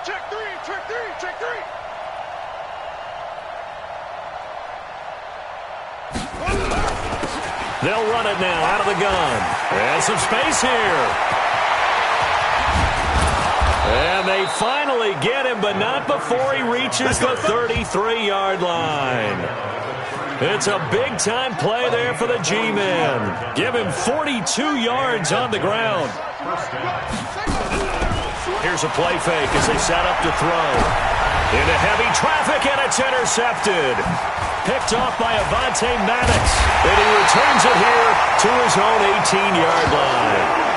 Check three, check three, check three. They'll run it now out of the gun. And some space here. And they finally get him, but not before he reaches the 33-yard line. It's a big-time play there for the G-men. Give him 42 yards on the ground. Here's a play fake as they set up to throw. Into heavy traffic, and it's intercepted. Picked off by Avonte Maddox. And he returns it here to his own 18-yard line.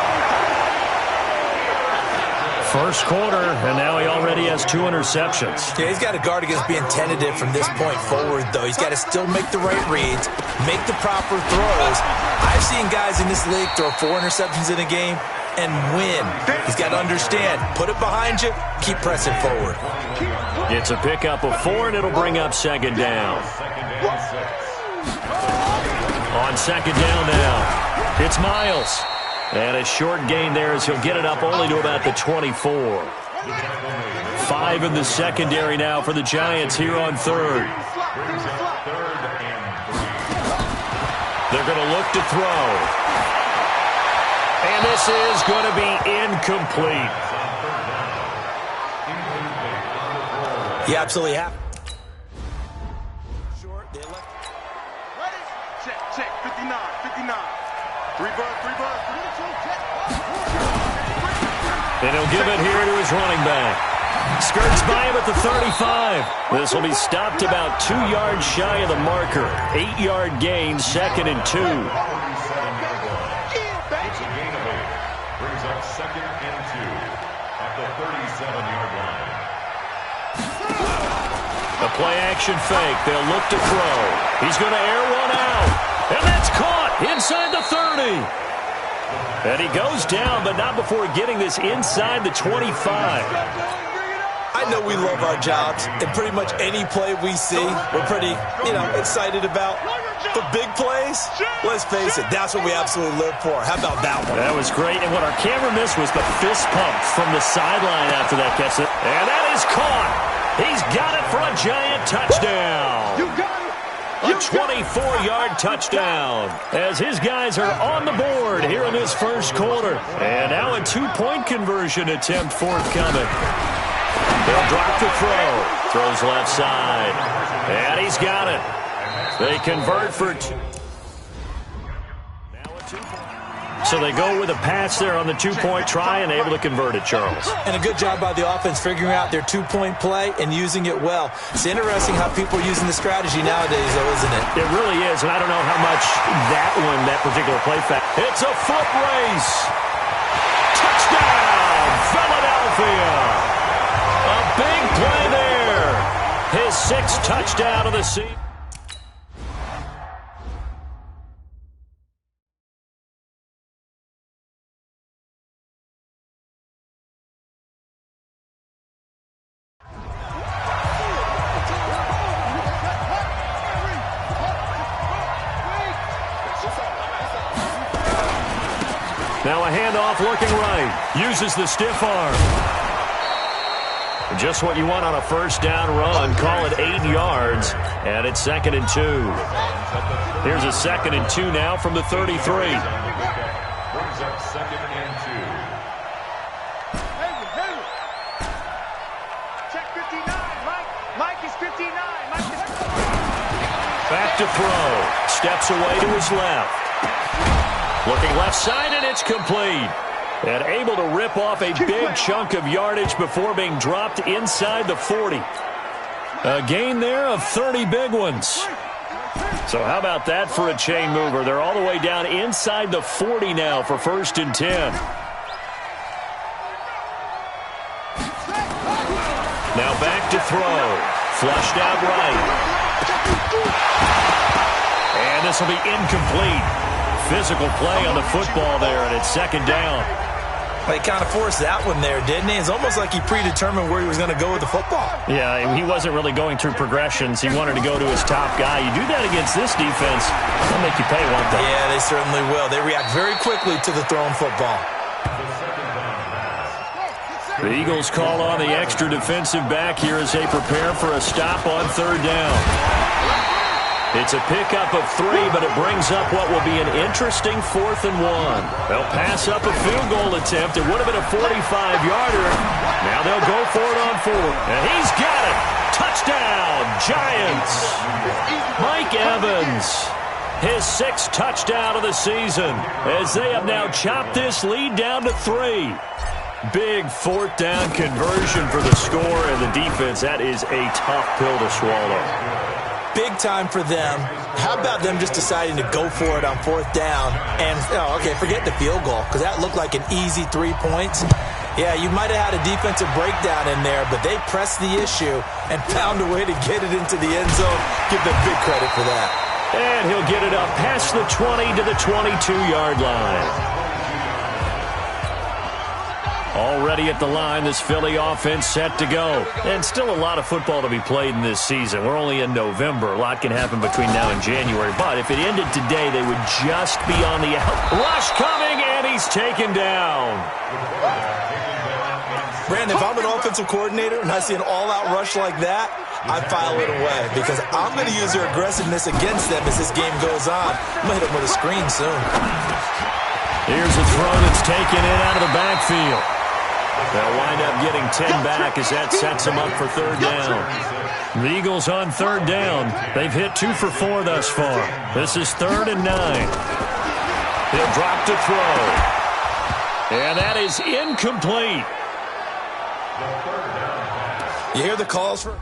First quarter, and now he already has 2 interceptions. Yeah, he's got to guard against being tentative from this point forward, though. He's got to still make the right reads, make the proper throws. I've seen guys in this league throw 4 interceptions in a game and win. He's got to understand, put it behind you, keep pressing forward. It's a pickup of 4, and it'll bring up second down. On second down now, it's Miles. And a short gain there as he'll get it up only to about the 24. 5 in the secondary now for the Giants here on third. They're going to look to throw. And this is going to be incomplete. You absolutely have. Ready? Check, check, 59, 59. Reverse, reverse. And he'll give it here to his running back. Skirts by him at the 35. This will be stopped about 2 yards shy of the marker. 8-yard gain, second and 2. Brings up second and 2 at the 37-yard line. A play-action fake. They'll look to throw. He's going to air one out. And that's caught inside the 30. And he goes down, but not before getting this inside the 25. I know we love our jobs, and pretty much any play we see, we're pretty, excited about. But big plays, let's face it, that's what we absolutely live for. How about that one? That was great, and what our camera missed was the fist pump from the sideline after that catch. And that is caught. He's got it for a Giant touchdown. You got it. A 24-yard touchdown as his guys are on the board here in this first quarter. And now a 2-point conversion attempt forthcoming. They'll drop the throw. Throws left side. And he's got it. They convert for 2. Now a 2-point. So they go with a pass there on the 2-point try and able to convert it, Charles. And a good job by the offense figuring out their 2-point play and using it well. It's interesting how people are using the strategy nowadays, though, isn't it? It really is, and I don't know how much that particular play fact. It's a foot race. Touchdown, Philadelphia. A big play there. His 6th touchdown of the season. Now a handoff looking right. Uses the stiff arm. Just what you want on a first down run. Call it 8 yards. And it's second and 2. Here's a second and 2 now from the 33. Brings up second and 2. Check 59. Mike is 59. Back to throw. Steps away to his left. Looking left side, and it's complete. And able to rip off a big chunk of yardage before being dropped inside the 40. A gain there of 30 big ones. So how about that for a chain mover? They're all the way down inside the 40 now for first and 10. Now back to throw. Flushed out right. And this will be incomplete. Physical play on the football there, and it's second down. Well, he kind of forced that one there, didn't he? It's almost like he predetermined where he was going to go with the football. Yeah, he wasn't really going through progressions. He wanted to go to his top guy. You do that against this defense, they'll make you pay, won't they? Yeah, they certainly will. They react very quickly to the thrown football. The Eagles call on the extra defensive back here as they prepare for a stop on third down. It's a pickup of 3, but it brings up what will be an interesting 4th and 1. They'll pass up a field goal attempt. It would have been a 45-yarder. Now they'll go for it on 4. And he's got it. Touchdown, Giants. Mike Evans, his 6th touchdown of the season, as they have now chopped this lead down to 3. Big 4th down conversion for the score, and the defense, that is a tough pill to swallow. Big time for them. How about them just deciding to go for it on 4th down? And, okay, forget the field goal, because that looked like an easy 3 points. Yeah, you might have had a defensive breakdown in there, but they pressed the issue and found a way to get it into the end zone. Give them big credit for that. And he'll get it up past the 20 to the 22-yard line. Already at the line, this Philly offense set to go. And still a lot of football to be played in this season. We're only in November. A lot can happen between now and January. But if it ended today, they would just be on the out. Rush coming, and he's taken down. Brandon, if I'm an offensive coordinator and I see an all-out rush like that, I file it away because I'm going to use their aggressiveness against them as this game goes on. I'm going to hit them with a screen soon. Here's a throw that's taken in out of the backfield. They'll wind up getting 10 back as that sets them up for 3rd down. The Eagles on 3rd down. They've hit 2 for 4 thus far. This is 3rd and 9. He'll drop to throw. And that is incomplete. You hear the calls for...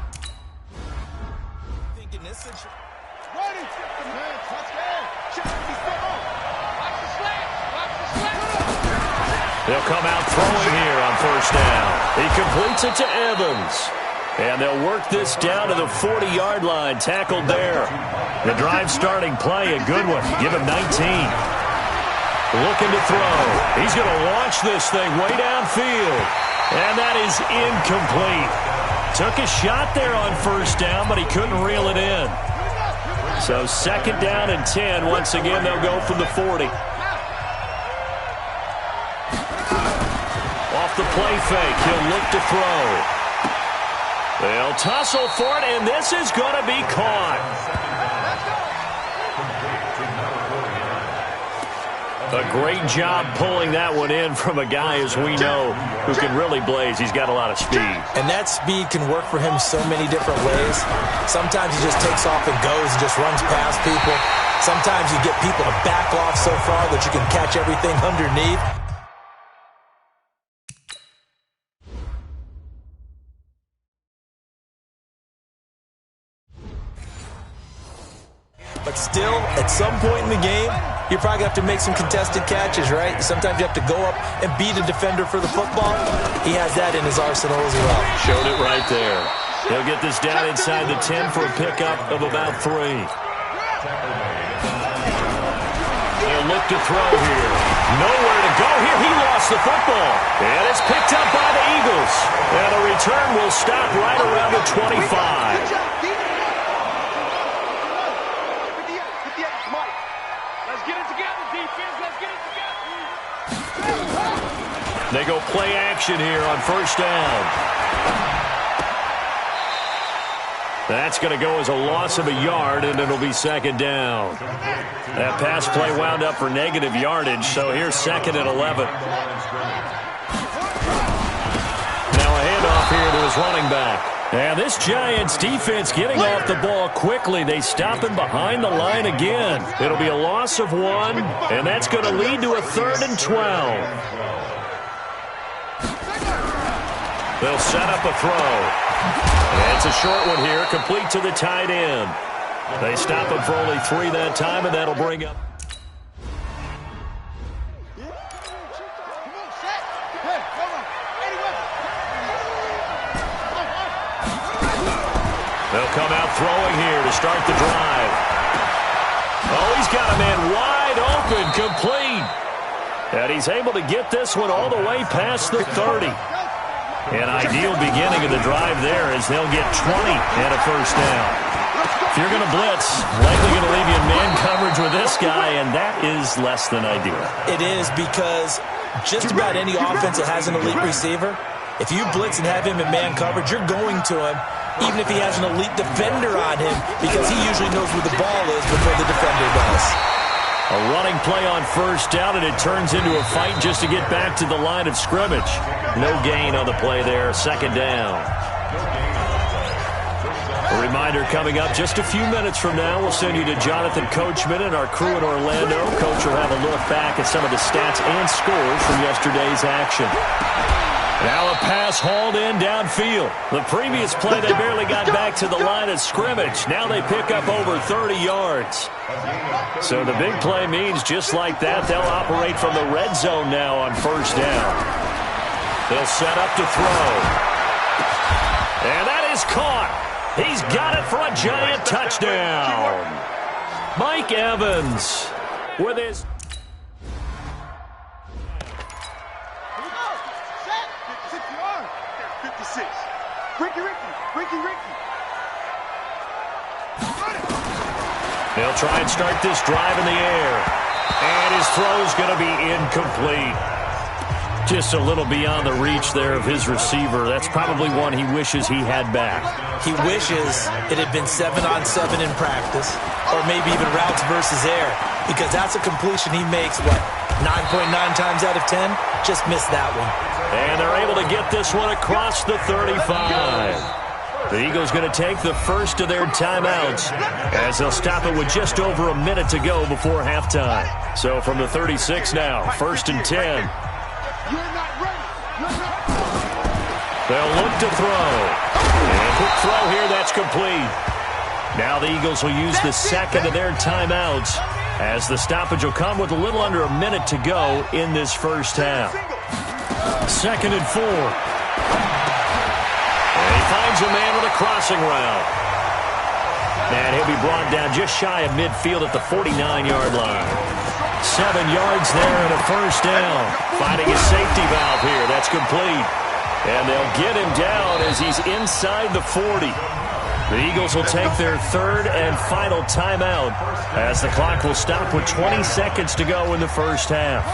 They'll come out throwing here on 1st down. He completes it to Evans. And they'll work this down to the 40-yard line. Tackled there. The drive starting play, a good one. Give him 19. Looking to throw. He's going to launch this thing way downfield. And that is incomplete. Took a shot there on 1st down, but he couldn't reel it in. So 2nd down and 10. Once again, they'll go from the 40. Off the play fake, he'll look to throw. They'll tussle for it, and this is going to be caught. A great job pulling that one in from a guy, as we know, who can really blaze. He's got a lot of speed. And that speed can work for him so many different ways. Sometimes he just takes off and goes and just runs past people. Sometimes you get people to back off so far that you can catch everything underneath. But still, at some point in the game, you're probably going to have to make some contested catches, right? Sometimes you have to go up and beat a defender for the football. He has that in his arsenal as well. Showed it right there. He'll get this down inside the 10 for a pickup of about 3. He'll look to throw here. Nowhere to go here. He lost the football. And it's picked up by the Eagles. And the return will stop right around the 25. They go play action here on 1st down. That's going to go as a loss of a yard, and it'll be 2nd down. That pass play wound up for negative yardage, so here's 2nd and 11. Now a handoff here to his running back. And this Giants defense getting off the ball quickly. They stop him behind the line again. It'll be a loss of 1, and that's going to lead to a 3rd and 12. They'll set up a throw. And it's a short one here, complete to the tight end. They stop him for only 3 that time, and that'll bring up. They'll come out throwing here to start the drive. Oh, he's got a man wide open, complete. And he's able to get this one all the way past the 30. An ideal beginning of the drive there as they'll get 20 and a 1st down. If you're going to blitz, likely going to leave you in man coverage with this guy, and that is less than ideal. It is, because just about any offense that has an elite receiver, If you blitz and have him in man coverage, you're going to him, even if he has an elite defender on him, because he usually knows where the ball is before the defender does. A running play on first down, and it turns into a fight just to get back to the line of scrimmage. No gain on the play there, second down. A reminder coming up just a few minutes from now. We'll send you to Jonathan Coachman and our crew in Orlando. Coach will have a look back at some of the stats and scores from yesterday's action. Now a pass hauled in downfield. The previous play, they barely got back to the line of scrimmage. Now they pick up over 30 yards. So the big play means just like that, they'll operate from the red zone now on first down. They'll set up to throw. And that is caught. He's got it for a giant touchdown. Mike Evans with his... 56. Ricky. They'll try and start this drive in the air. And his throw's going to be incomplete. Just a little beyond the reach there of his receiver. That's probably one he wishes he had back. He wishes it had been 7-on-7 in practice, or maybe even routes versus air, because that's a completion he makes, 9.9 times out of 10? Just missed that one. And they're able to get this one across the 35. The Eagles going to take the first of their timeouts as they'll stop it with just over a minute to go before halftime. So from the 36 now, 1st and 10. They'll look to throw. And quick throw here, that's complete. Now the Eagles will use the second of their timeouts as the stoppage will come with a little under a minute to go in this first half. 2nd and 4. And he finds a man with a crossing route. And he'll be brought down just shy of midfield at the 49-yard line. 7 yards there and a first down. Finding a safety valve here. That's complete. And they'll get him down as he's inside the 40. The Eagles will take their third and final timeout as the clock will stop with 20 seconds to go in the first half.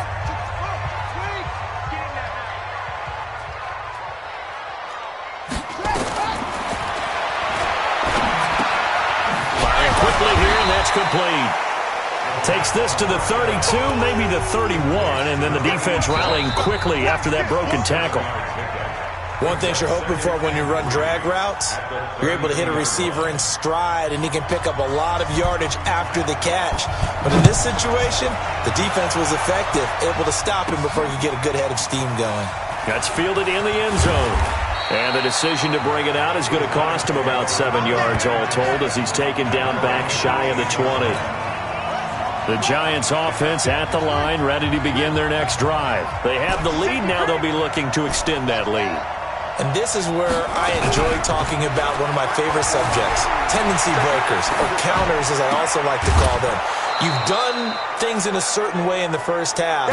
Firing quickly here, and that's complete. Takes this to the 32, maybe the 31, and then the defense rallying quickly after that broken tackle. One thing you're hoping for when you run drag routes, you're able to hit a receiver in stride, and he can pick up a lot of yardage after the catch. But in this situation, the defense was effective, able to stop him before he could get a good head of steam going. That's fielded in the end zone. And the decision to bring it out is going to cost him about 7 yards all told as he's taken down back shy of the 20. The Giants offense at the line, ready to begin their next drive. They have the lead now. They'll be looking to extend that lead. And this is where I enjoy talking about one of my favorite subjects, tendency breakers, or counters as I also like to call them. You've done things in a certain way in the first half,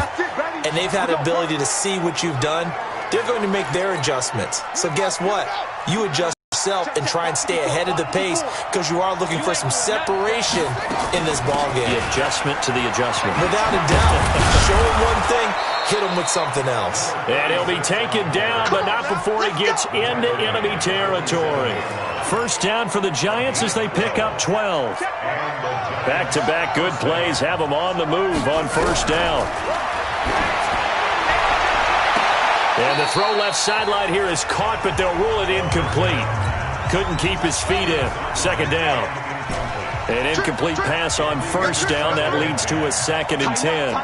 and they've had the ability to see what you've done. They're going to make their adjustments. So guess what? You adjust yourself and try and stay ahead of the pace because you are looking for some separation in this ballgame. The adjustment to the adjustment. Without a doubt. Show him one thing, hit him with something else. And he'll be taken down, but not before he gets into enemy territory. First down for the Giants as they pick up 12. Back-to-back good plays have them on the move on first down. And the throw left sideline here is caught, but they'll rule it incomplete. Couldn't keep his feet in. Second down. An incomplete pass on first down. That leads to a 2nd and 10.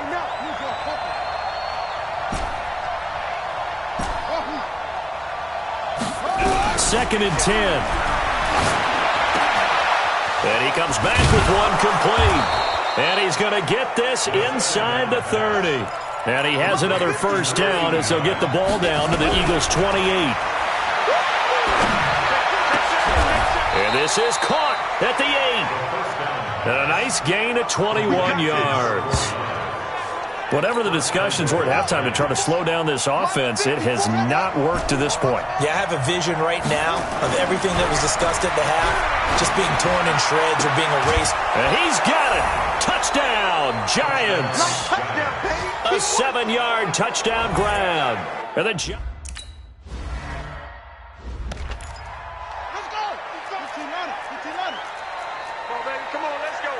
Second and 10. And he comes back with one complete. And he's going to get this inside the 30. And he has another first down as they'll get the ball down to the Eagles' 28. And this is caught at the 8. And a nice gain of 21 yards. Whatever the discussions were at halftime to try to slow down this offense, it has not worked to this point. Yeah, I have a vision right now of everything that was discussed at the half just being torn in shreds or being erased. And he's got it. Touchdown, Giants. A 7-yard touchdown grab. And the Come on, let's go.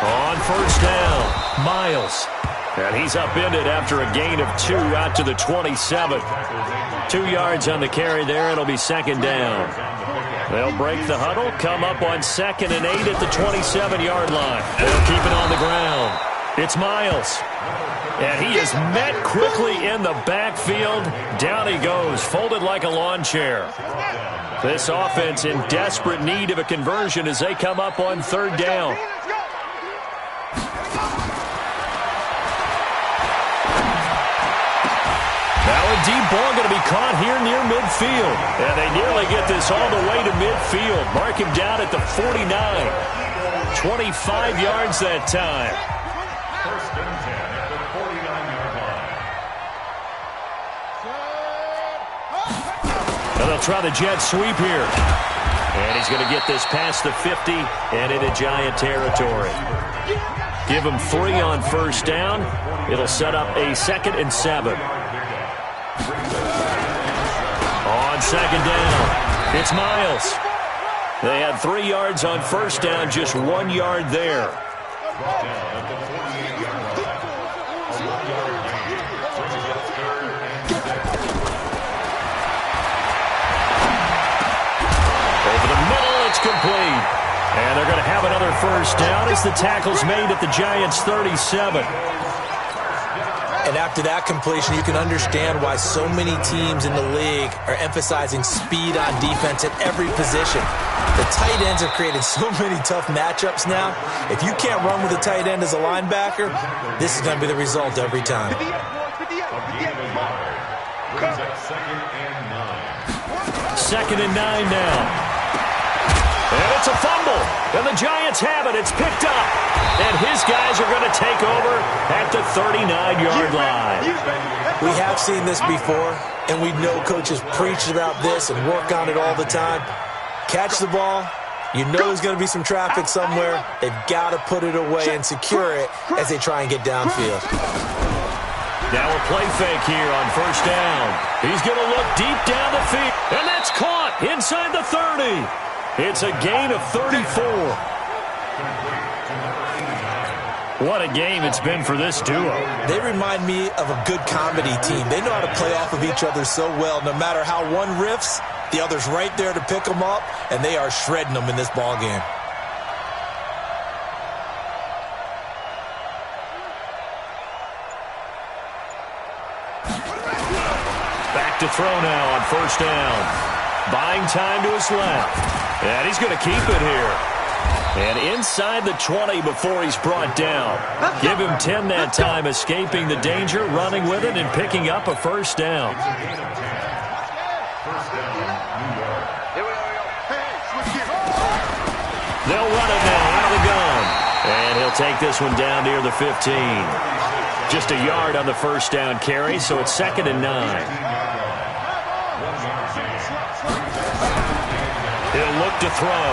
On first down, Miles. And he's upended after a gain of 2 out to the 27. 2 yards on the carry there. It'll be second down. They'll break the huddle, come up on 2nd and 8 at the 27-yard line. They'll keep it on the ground. It's Miles. And he is met quickly in the backfield. Down he goes, folded like a lawn chair. This offense in desperate need of a conversion as they come up on 3rd down. Now a deep ball going to be caught here near midfield. And they nearly get this all the way to midfield. Mark him down at the 49. 25 yards that time. First and 10 at the 49-yard line. And they'll try the jet sweep here. And he's going to get this past the 50 and into Giant territory. Give him 3 on first down. It'll set up a 2nd and 7. On 2nd down, it's Miles. They had 3 yards on first down, just 1 yard there. Over the middle, it's complete. And they're going to have another first down as the tackle's made at the Giants' 37. And after that completion, you can understand why so many teams in the league are emphasizing speed on defense at every position. The tight ends have created so many tough matchups now. If you can't run with a tight end as a linebacker, this is going to be the result every time. Second and 9 now. And it's a fumble. And the Giants have it. It's picked up. And his guys are going to take over at the 39-yard line. We have seen this before, and we know coaches preach about this and work on it all the time. Catch the ball. You know there's going to be some traffic somewhere. They've got to put it away and secure it as they try and get downfield. Now a play fake here on first down. He's going to look deep down the field. And that's caught inside the 30. It's a gain of 34. What a game it's been for this duo. They remind me of a good comedy team. They know how to play off of each other so well. No matter how one riffs, the other's right there to pick them up, and they are shredding them in this ball game. Back to throw now on first down. Buying time to his left. And he's going to keep it here. And inside the 20 before he's brought down. Give him 10 that time, escaping the danger, running with it, and picking up a first down. They'll run it now out of the gun. And he'll take this one down near the 15. Just a yard on the first down carry, so it's 2nd and 9. He'll look to throw.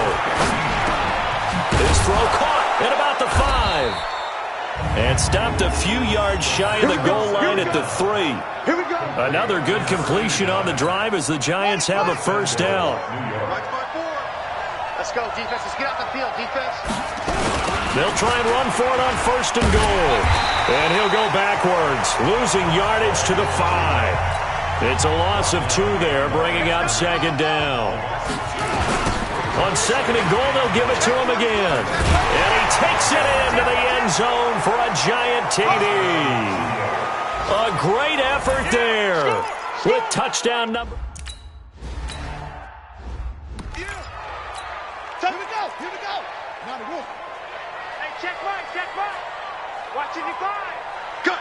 His throw caught at about the 5. And stopped a few yards shy of the goal line at the 3. Here we go. Another good completion on the drive as the Giants have a first down. Let's go, defense. Let's get out the field, defense. They'll try and run for it on first and goal. And he'll go backwards, losing yardage to the 5. It's a loss of 2 there, bringing up 2nd down. On 2nd and goal, they'll give it to him again. And he takes it into the end zone for a Giant TD. A great effort there with touchdown number. Here we go. Here we go. Now the roof. Hey, check right. Check right. Watching you five. Cut.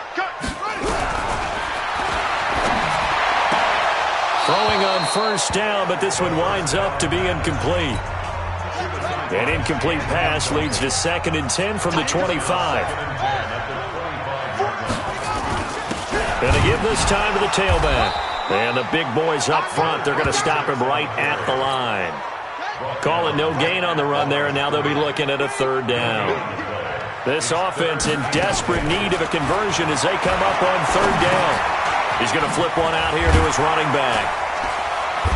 Throwing on first down, but this one winds up to be incomplete. An incomplete pass leads to 2nd and 10 from the 25. Going to give this time to the tailback. And the big boys up front, they're going to stop him right at the line. Calling no gain on the run there, and now they'll be looking at a 3rd down. This offense in desperate need of a conversion as they come up on 3rd down. He's going to flip one out here to his running back.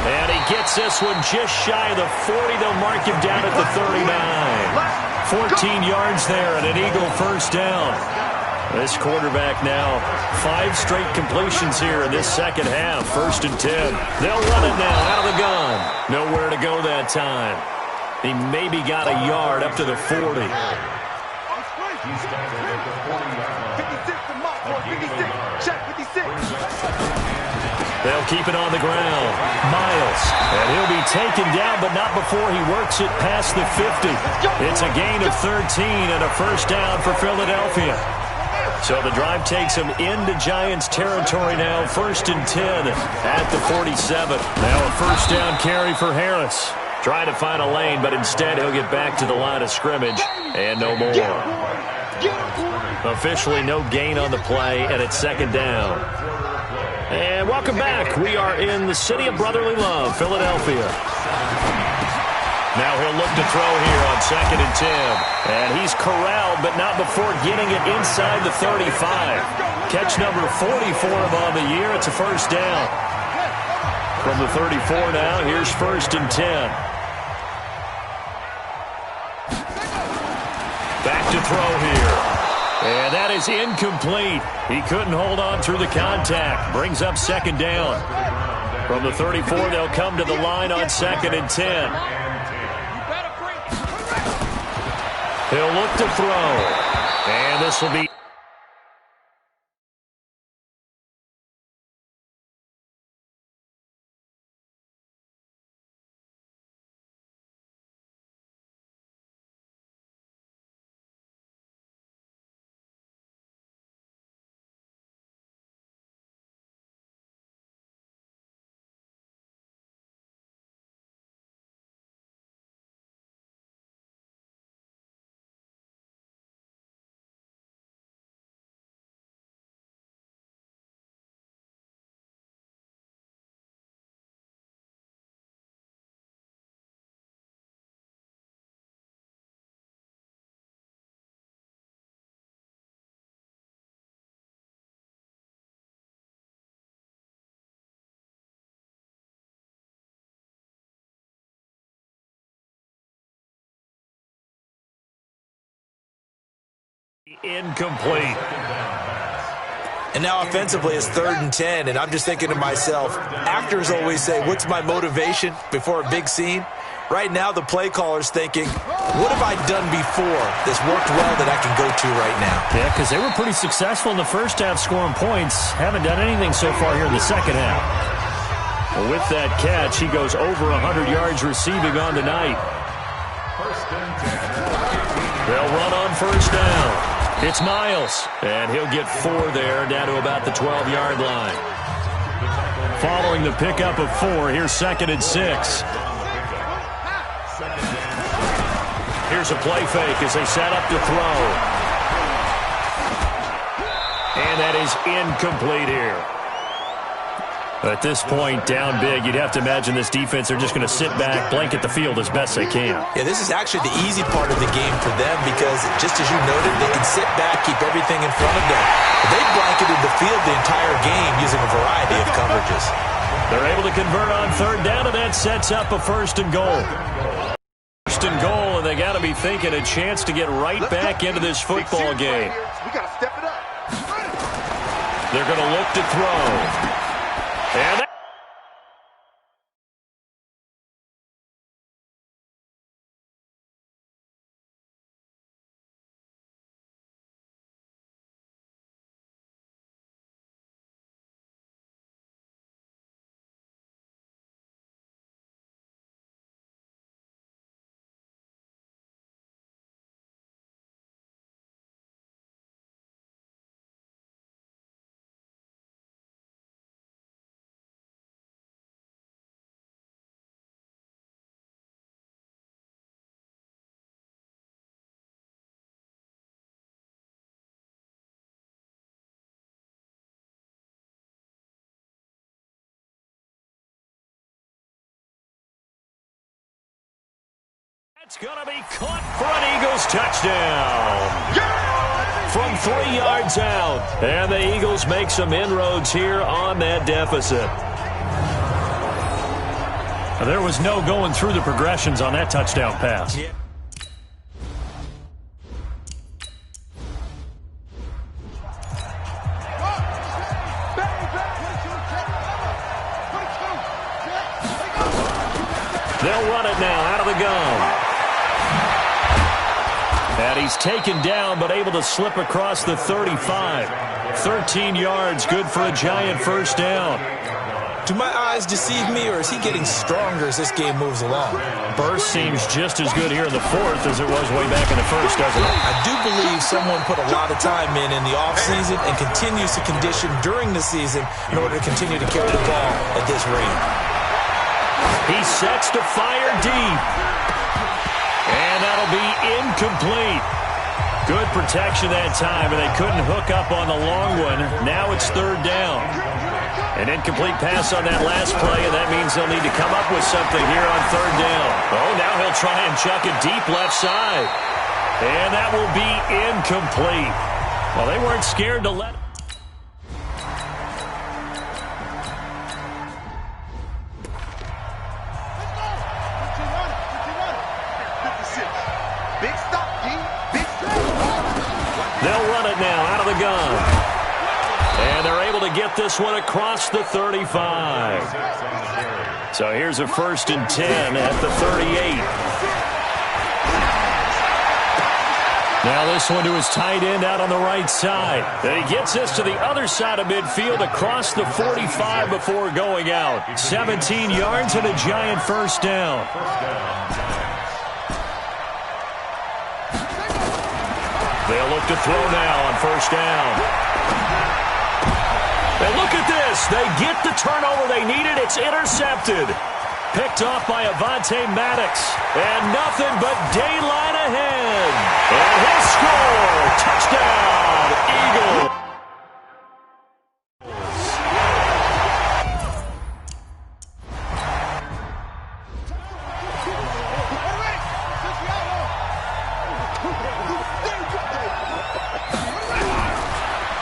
And he gets this one just shy of the 40. They'll mark him down at the 39. 14 yards there and an Eagle first down. This quarterback now, 5 straight completions here in this second half. 1st and 10. They'll run it now out of the gun. Nowhere to go that time. He maybe got a yard up to the 40. They'll keep it on the ground. Miles. And he'll be taken down, but not before he works it past the 50. It's a gain of 13 and a first down for Philadelphia. So the drive takes him into Giants territory now. 1st and 10 at the 47. Now a first down carry for Harris. Trying to find a lane, but instead he'll get back to the line of scrimmage. And no more. Officially no gain on the play, and it's 2nd down. And welcome back. We are in the city of brotherly love, Philadelphia. Now he'll look to throw here on 2nd and 10. And he's corralled, but not before getting it inside the 35. Catch number 40 for him on the year. It's a first down. From the 34 now, here's 1st and 10. Back to throw here. And that is incomplete. He couldn't hold on through the contact. Brings up 2nd down. From the 34, they'll come to the line on 2nd and 10. He'll look to throw. And this will be... incomplete. And now offensively it's 3rd and 10, and I'm just thinking to myself, actors always say, what's my motivation before a big scene? Right now the play caller's thinking, what have I done before that's worked well that I can go to right now? Yeah, because they were pretty successful in the first half scoring points. Haven't done anything so far here in the second half. Well, with that catch, he goes over 100 yards receiving on the night. They'll run on first down. It's Miles, and he'll get 4 there, down to about the 12-yard line. Following the pickup of 4, here's 2nd and 6. Here's a play fake as they set up to throw. And that is incomplete here. At this point, down big, you'd have to imagine this defense are just going to sit back, blanket the field as best they can. Yeah, this is actually the easy part of the game for them because, just as you noted, they can sit back, keep everything in front of them. They blanketed the field the entire game using a variety of coverages. They're able to convert on 3rd down, and that sets up a 1st and goal. 1st and goal, and they got to be thinking a chance to get right back into this football game. We got to step it up. They're going to look to throw. And it's going to be caught for an Eagles touchdown. From 3 yards out. And the Eagles make some inroads here on that deficit. There was no going through the progressions on that touchdown pass. Yeah. They'll run it now out of the gun. And he's taken down but able to slip across the 35. 13 yards, good for a Giant first down. Do my eyes deceive me, or is he getting stronger as this game moves along? Burst seems just as good here in the fourth as it was way back in the first, doesn't it? I do believe someone put a lot of time in the offseason and continues to condition during the season in order to continue to carry the ball at this rate. He sets to fire deep. And that'll be incomplete. Good protection that time, and they couldn't hook up on the long one. Now it's third down. An incomplete pass on that last play, and that means they'll need to come up with something here on third down. Oh, now he'll try and chuck it deep left side. And that will be incomplete. Well, they weren't scared to let it. They'll run it now out of the gun. And they're able to get this one across the 35. So here's a 1st and 10 at the 38. Now this one to his tight end out on the right side. And he gets this to the other side of midfield across the 45 before going out. 17 yards and a Giant first down. They'll look to throw now on first down. And look at this. They get the turnover they needed. It's intercepted. Picked off by Avonte Maddox. And nothing but daylight ahead. And he'll score. Touchdown, Eagles.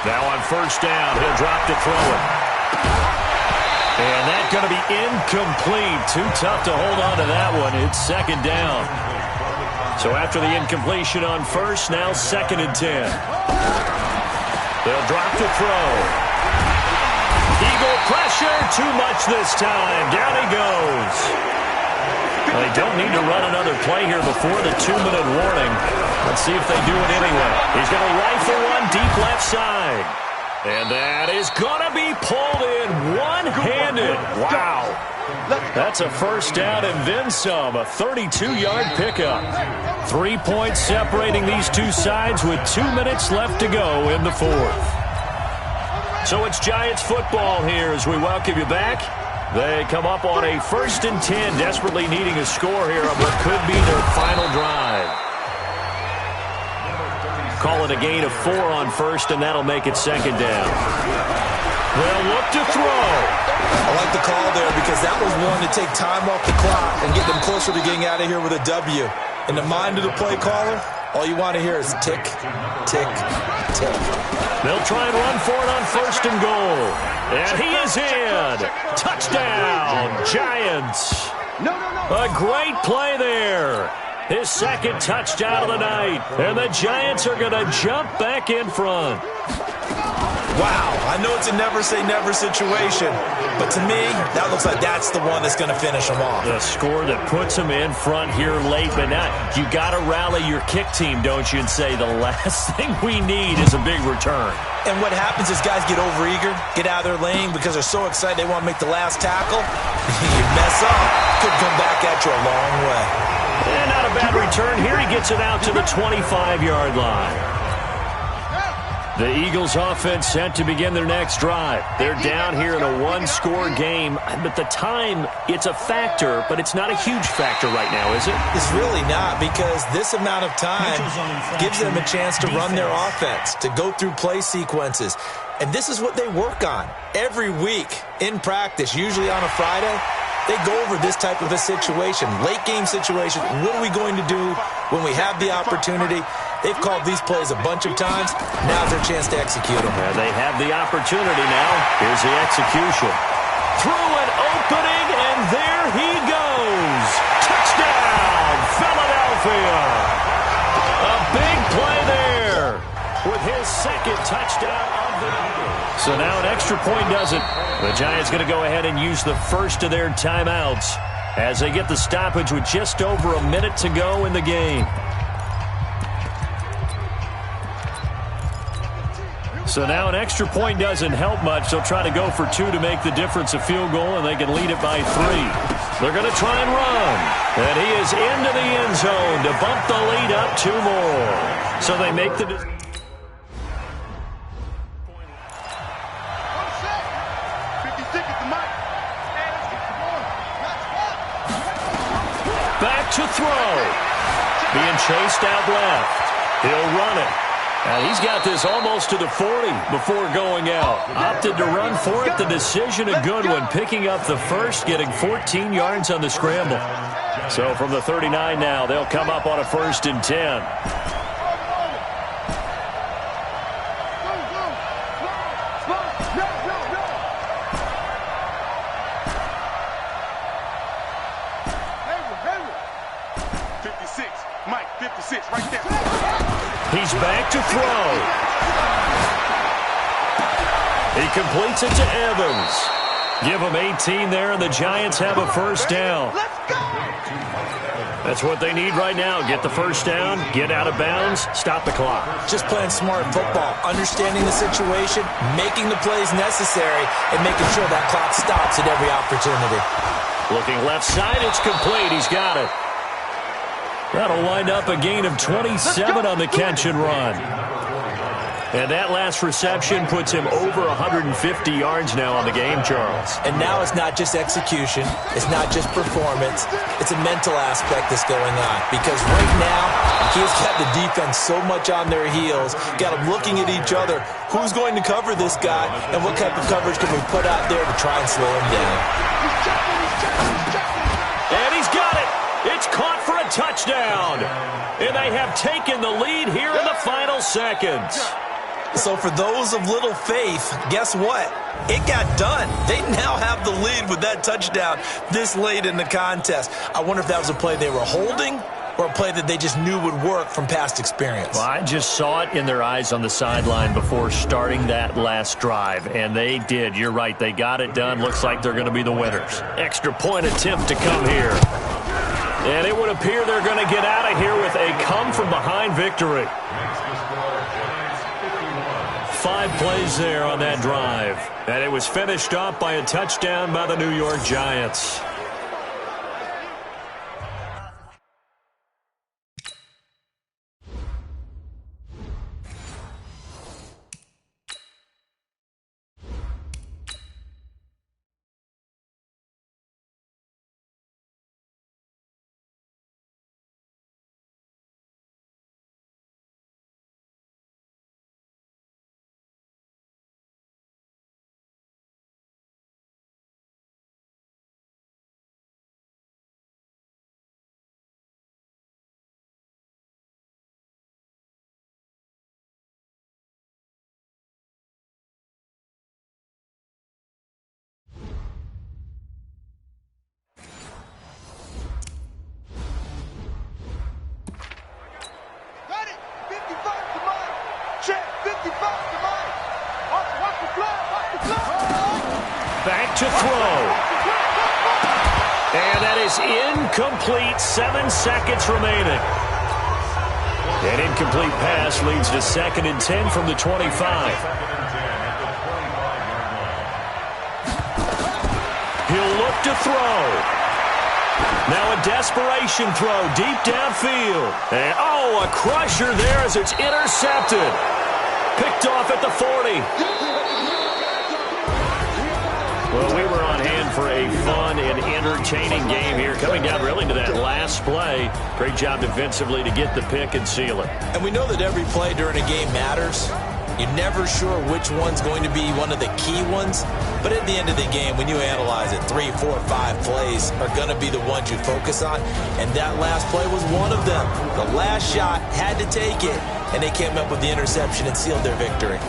Now on first down, he'll drop to throw it. And that's going to be incomplete. Too tough to hold on to that one. It's second down. So after the incompletion on first, now 2nd and 10. They'll drop to throw. Eagle pressure, too much this time. Down he goes. They don't need to run another play here before the 2-minute warning. Let's see if they do it anyway. He's going to rifle one deep left side. And that is going to be pulled in one-handed. Wow. That's a first down and then some. A 32-yard pickup. 3 points separating these two sides with 2 minutes left to go in the fourth. So it's Giants football here as we welcome you back. They come up on a 1st and 10, desperately needing a score here on what could be their final drive. Call it a gain of 4 on first, and that'll make it second down. They'll look to throw. I like the call there because that was one to take time off the clock and get them closer to getting out of here with a W. In the mind of the play caller, all you want to hear is tick, tick, tick. They'll try and run for it on 1st and goal. And he is in. Touchdown, Giants. A great play there. His 2nd touchdown of the night. And the Giants are going to jump back in front. Wow, I know it's a never-say-never situation, but to me, that looks like that's the one that's going to finish them off. The score that puts them in front here late, but now you got to rally your kick team, don't you, and say the last thing we need is a big return. And what happens is guys get overeager, get out of their lane because they're so excited they want to make the last tackle. You mess up, could come back at you a long way. And not a bad return here. He gets it out to the 25-yard line. The Eagles offense set to begin their next drive. They're down here in a one-score game, but the time, it's a factor, but it's not a huge factor right now, is it? It's really not, because this amount of time gives them a chance to run their offense, to go through play sequences. And this is what they work on every week in practice, usually on a Friday. They go over this type of a situation, late-game situation. What are we going to do when we have the opportunity? They've called these plays a bunch of times. Now's their chance to execute them. Yeah, they have the opportunity now. Here's the execution. through an opening, and there he goes. Touchdown, Philadelphia. A big play there with his second touchdown of the night. So now an extra point does it. The Giants going to go ahead and use the first of their timeouts as they get the stoppage with just over a minute to go in the game. So now an extra point doesn't help much. They'll try to go for 2 to make the difference a field goal, and they can lead it by 3. They're going to try and run. And he is into the end zone to bump the lead up 2 more. So they make the... Back to throw. Being chased out left. He'll run it. And he's got this almost to the 40 before going out. Opted to run for it. The decision a good one. Picking up the first, getting 14 yards on the scramble. So from the 39 now, they'll come up on a 1st and 10. He's back to throw. He completes it to Evans. Give him 18 there, and the Giants have a 1st down. That's what they need right now. Get the 1st down, get out of bounds, stop the clock. Just playing smart football, understanding the situation, making the plays necessary, and making sure that clock stops at every opportunity. Looking left side, it's complete. He's got it. That'll wind up a gain of 27 on the catch and run. And that last reception puts him over 150 yards now on the game, Charles. And now it's not just execution. It's not just performance. It's a mental aspect that's going on. Because right now, he's got the defense so much on their heels, got them looking at each other. Who's going to cover this guy, and what type of coverage can we put out there to try and slow him down? And he's got it. It's caught for a touchdown. And they have taken the lead here in the final seconds. So for those of little faith, guess what? It got done. They now have the lead with that touchdown this late in the contest. I wonder if that was a play they were holding or a play that they just knew would work from past experience. Well, I just saw it in their eyes on the sideline before starting that last drive, and they did. You're right. They got it done. Looks like they're going to be the winners. Extra point attempt to come here. And it would appear they're going to get out of here with a come-from-behind victory. 5 plays there on that drive. And it was finished off by a touchdown by the New York Giants. Back to throw. And that is incomplete. 7 seconds remaining. An incomplete pass leads to 2nd and 10 from the 25. He'll look to throw. Now a desperation throw deep downfield. And, a crusher there as it's intercepted. Picked off at the 40. Well, we were on hand for a fun and entertaining game here. Coming down really to that last play. Great job defensively to get the pick and seal it. And we know that every play during a game matters. You're never sure which one's going to be one of the key ones. But at the end of the game, when you analyze it, 3, 4, 5 plays are going to be the ones you focus on. And that last play was one of them. The last shot had to take it. And they came up with the interception and sealed their victory.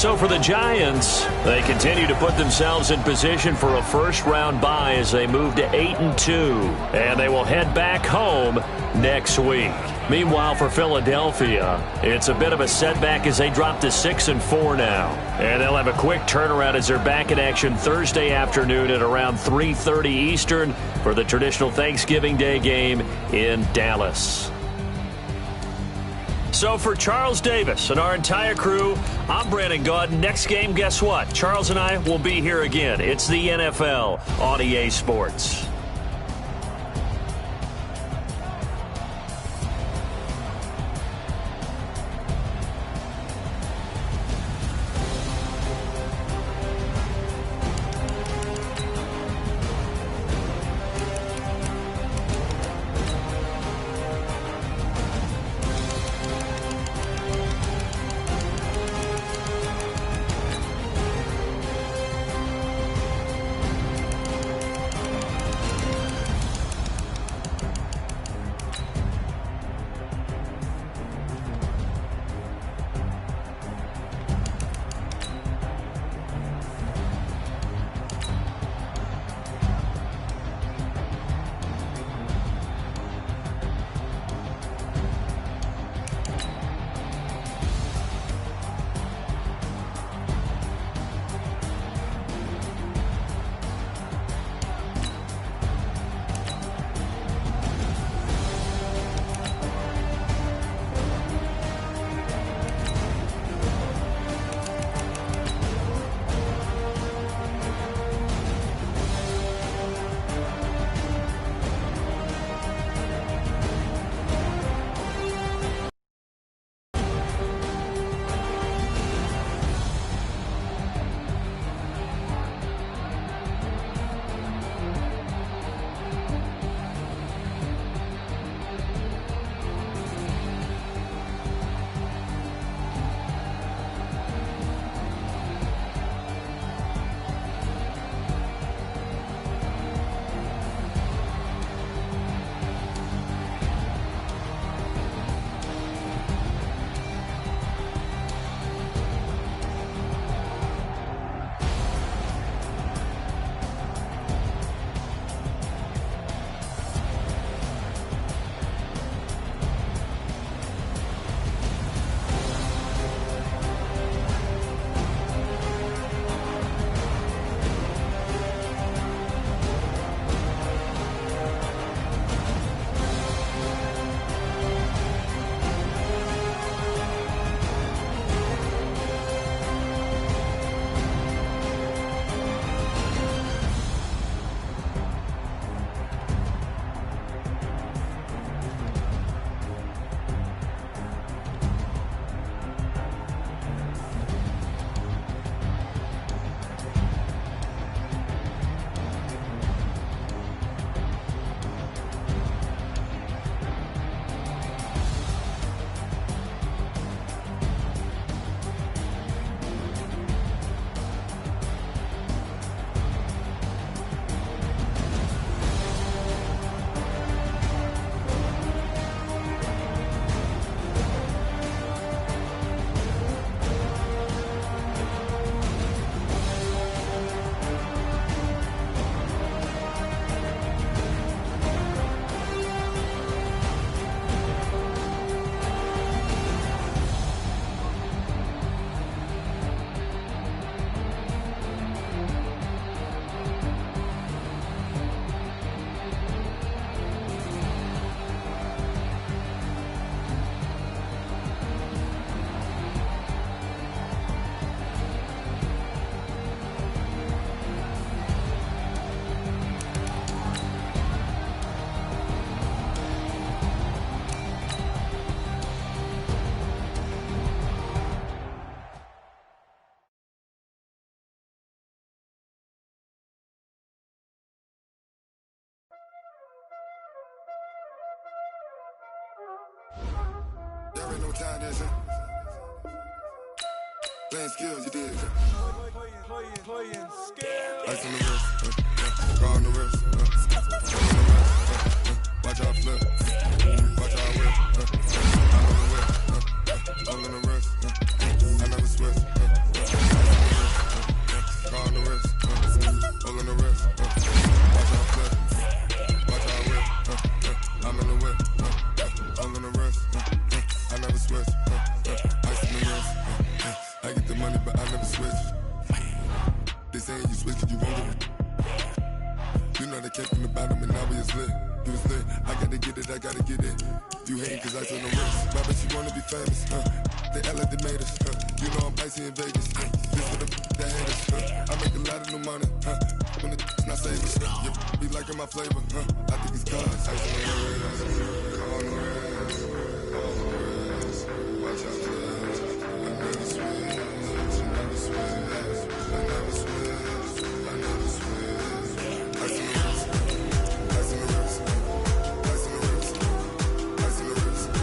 So for the Giants, they continue to put themselves in position for a first-round bye as they move to 8-2. And they will head back home next week. Meanwhile, for Philadelphia, it's a bit of a setback as they drop to 6-4 now. And they'll have a quick turnaround as they're back in action Thursday afternoon at around 3:30 Eastern for the traditional Thanksgiving Day game in Dallas. So for Charles Davis and our entire crew, I'm Brandon Gaudin. Next game, guess what? Charles and I will be here again. It's the NFL on EA Sports. There ain't no time dancing. Playing skills, you did. Playing skills. Ice on the wrist, raw on the wrist. Watch out flip, watch out whip. I'm on the whip, all on the wrist. I never switch. saying you switch, you won't get it. You know they came from the bottom and now we is lit. You was lit, I gotta get it, I gotta get it. You hate cause I took no risks. My bitch, you wanna be famous, They act like they made us, You know I'm icy in Vegas, This for the that haters, I make a lot of new money, When it's not saving, You be liking my flavor, I think it's cause ice on the wrist, on the wrist, on the wrist. Watch out, cuz I never switch, I never switch, I never switch, I never switch. Ice on the wrist, ice on the wrist, ice on the wrist, ice on the wrist, ice on the wrist.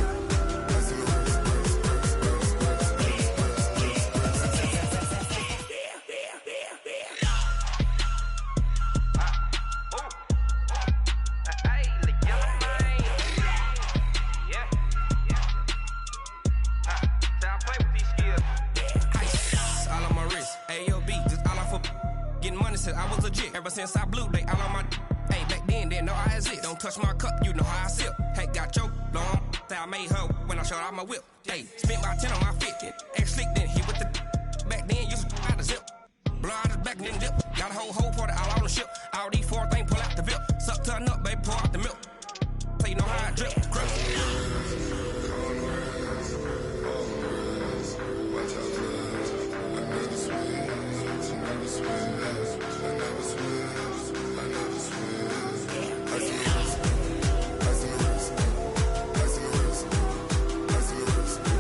I was legit ever since I blew they all on my hey back then didn't know I exist. Don't touch my cup, you know how I sip. Hey, got your long that I made her when I showed out my whip. Hey, spent about 10 on my fit. Ex slick then hit with the back then used to out the zip. Blow out his back then dip. Got a whole party all on the ship. All these four things pull out the VIP. Suck turn up, baby, pour out the milk. So you know how I drip. Crush. Watch out, cuz I never switch, I never switch. I never switch, I never switch. Ice on the wrist, ice on the wrist, ice on the wrist, ice on the wrist, ice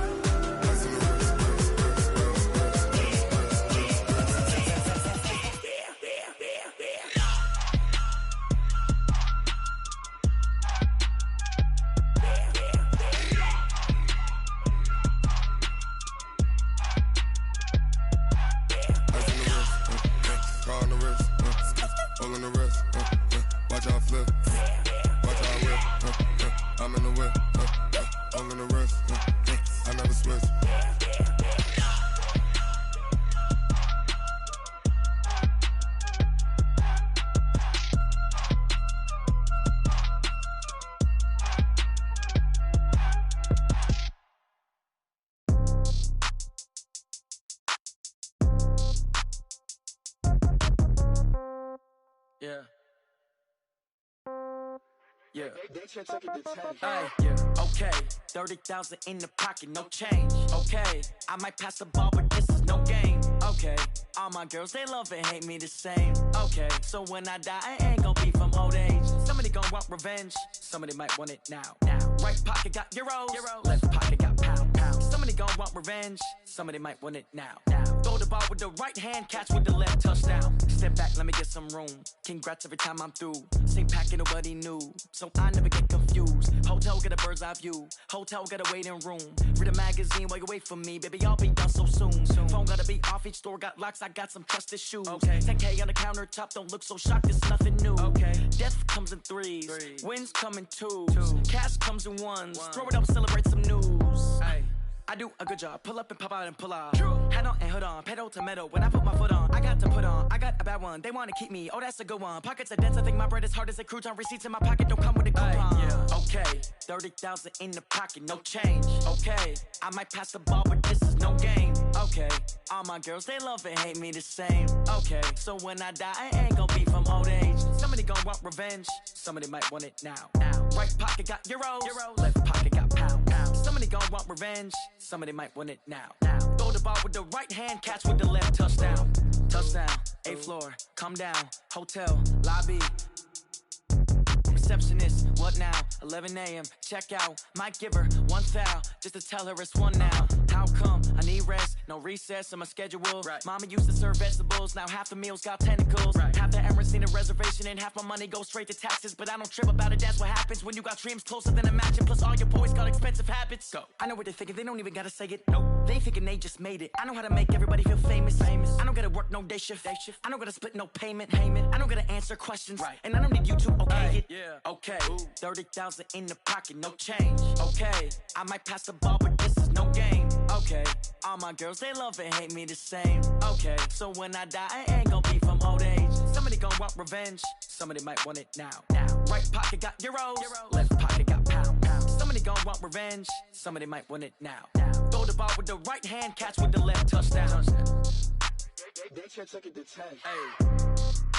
on the wrist, all on the wrist, watch out flip, watch out whip, I'm in the whip, all on the wrist, I never switch. Yeah. Yeah. Hey, yeah. Okay. 30,000 in the pocket, no change. Okay. I might pass the ball, but this is no game. Okay. All my girls, they love and hate me the same. Okay. So when I die, I ain't gon' be from old age. Somebody gon' want revenge. Somebody might want it now. Right pocket got euros. Left pocket got pound. Somebody gon' want revenge. Somebody might want it now. Throw the ball with the right hand, catch with the left, touchdown. Step back, let me get some room. Congrats every time I'm through. Same packet, nobody knew, so I never get confused. Hotel get a bird's eye view. Hotel got a waiting room. Read a magazine while you wait for me, baby. I'll be done so soon. Phone gotta be off. Each store got locks. I got some trusted shoes. 10K on the countertop. Don't look so shocked. It's nothing new. Death comes in threes. Wins come in twos. Cash comes in ones. Throw it up, celebrate some news. I do a good job. Pull up and pop out and pull out. Head on and hood on. Pedal to metal. When I put my foot on, I got to put on. I got a bad one. They want to keep me. Oh, that's a good one. Pockets are dense. I think my bread is hard as a crouton. Receipts in my pocket don't come with a coupon. Okay. 30,000 in the pocket. No change. Okay. I might pass the ball, but this is no game. Okay. All my girls, they love and hate me the same. Okay. So when I die, I ain't gon' be from old age. Somebody gon' want revenge. Somebody might want it now. Right pocket got euros. Left pocket got pound. Somebody gon' want revenge. Somebody might want it now. Throw the ball with the right hand, catch with the left, touchdown. Touchdown, 8th floor, come down, hotel, lobby. Receptionist, what now? 11 a.m., check out. Might give her one foul, just to tell her it's one now. How come? I need rest, no recess in my schedule. Mama used to serve vegetables, now half the meals got tentacles. Half the errands need a reservation and half my money goes straight to taxes. But I don't trip about it, that's what happens when you got dreams closer than a match. Plus all your boys got expensive habits. Go. I know what they're thinking, they don't even gotta say it. Nope. They thinking they just made it. I know how to make everybody feel famous. I don't gotta work no day shift. I don't gotta split no payment. I don't gotta answer questions. And I don't need you to okay it. Okay, 30,000 in the pocket, no change. Okay, I might pass the ball, but this is no game. Okay, all my girls, they love and hate me the same. Okay, so when I die, I ain't gon' be from old age. Somebody gon' want revenge. Somebody might want it now. Right pocket got euros. Left pocket got pound. Somebody gon' want revenge. Somebody might want it now. Throw the ball with the right hand, catch with the left, touchdown. They can't take it to 10. Hey.